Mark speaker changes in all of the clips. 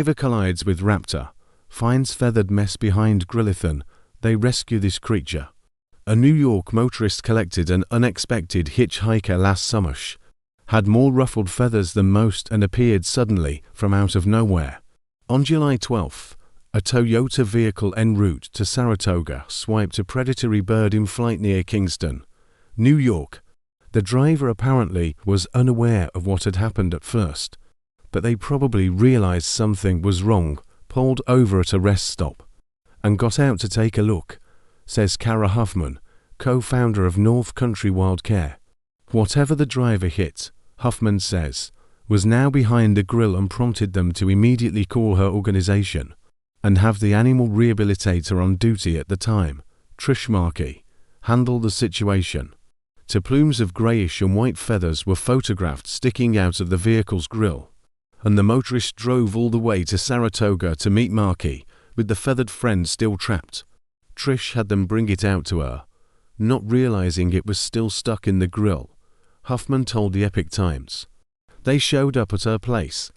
Speaker 1: Driver collides with Raptor, finds feathered mess behind Grille. They rescue this creature. A New York motorist collected an unexpected hitchhiker last summer. Had more ruffled feathers than most and appeared suddenly from out of nowhere. On July 12th, a Toyota vehicle en route to Saratoga swiped a predatory bird in flight near Kingston, New York. The driver apparently was unaware of what had happened at first, but they probably realized something was wrong, pulled over at a rest stop, and got out to take a look, says Kara Huffman, co-founder of North Country Wild Care. Whatever the driver hit, Huffman says, was now behind the grill and prompted them to immediately call her organization and have the animal rehabilitator on duty at the time, Trish Markey, handle the situation. Two plumes of greyish and white feathers were photographed sticking out of the vehicle's grill, and the motorist drove all the way to Saratoga to meet Markey, with the feathered friend still trapped. Trish had them bring it out to her, not realizing it was still stuck in the grill, Huffman told the Epic Times. They showed up at her place,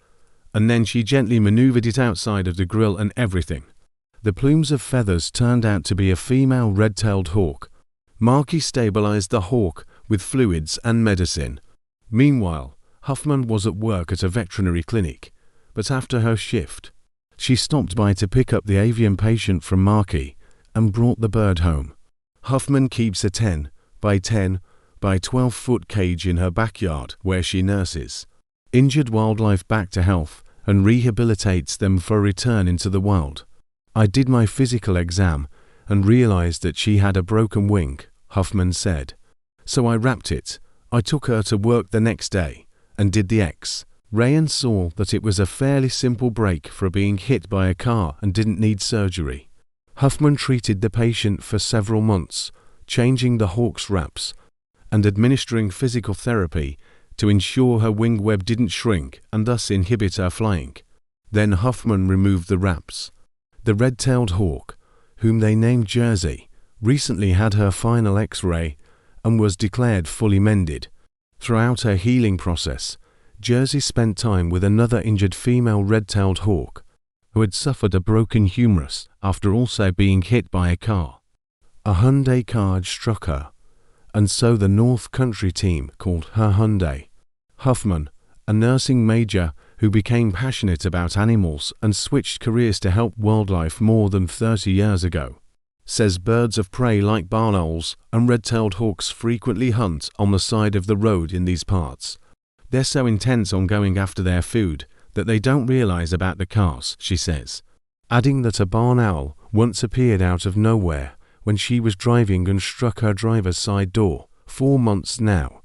Speaker 1: and then she gently maneuvered it outside of the grill and everything. The plumes of feathers turned out to be a female red-tailed hawk. Markey stabilized the hawk with fluids and medicine. Meanwhile, Huffman was at work at a veterinary clinic, but after her shift, she stopped by to pick up the avian patient from Markey and brought the bird home. Huffman keeps a 10 by 10 by 12-foot cage in her backyard where she nurses injured wildlife back to health and rehabilitates them for return into the wild. I did my physical exam and realized that she had a broken wing, Huffman said. So I wrapped it. I took her to work the next day and did the X-ray and saw that it was a fairly simple break for being hit by a car and didn't need surgery. Huffman treated the patient for several months, changing the hawk's wraps and administering physical therapy to ensure her wing web didn't shrink and thus inhibit her flying. Then Huffman removed the wraps. The red-tailed hawk, whom they named Jersey, recently had her final X-ray and was declared fully mended. Throughout her healing process, Jersey spent time with another injured female red-tailed hawk, who had suffered a broken humerus after also being hit by a car. A Hyundai car struck her, and so the North Country team called her Hyundai. Huffman, a nursing major who became passionate about animals and switched careers to help wildlife more than 30 years ago, says birds of prey like barn owls and red-tailed hawks frequently hunt on the side of the road in these parts. They're so intense on going after their food that they don't realize about the cars, she says, adding that a barn owl once appeared out of nowhere when she was driving and struck her driver's side door. 4 months now,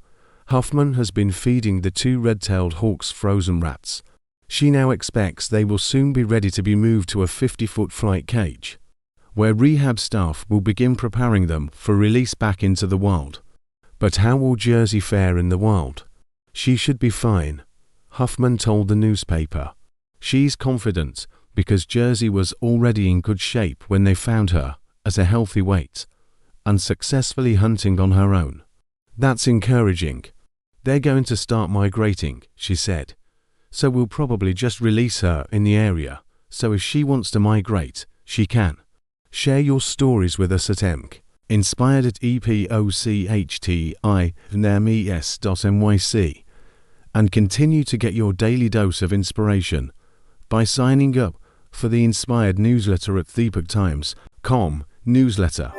Speaker 1: Huffman has been feeding the two red-tailed hawks frozen rats. She now expects they will soon be ready to be moved to a 50-foot flight cage, where rehab staff will begin preparing them for release back into the wild. But how will Jersey fare in the wild? She should be fine, Huffman told the newspaper. She's confident because Jersey was already in good shape when they found her as a healthy weight and successfully hunting on her own. That's encouraging. They're going to start migrating, she said. So we'll probably just release her in the area, so if she wants to migrate, she can. Share your stories with us at EMC, inspired at epochti.nyc, and continue to get your daily dose of inspiration by signing up for the Inspired newsletter at theepochtimes.com newsletter.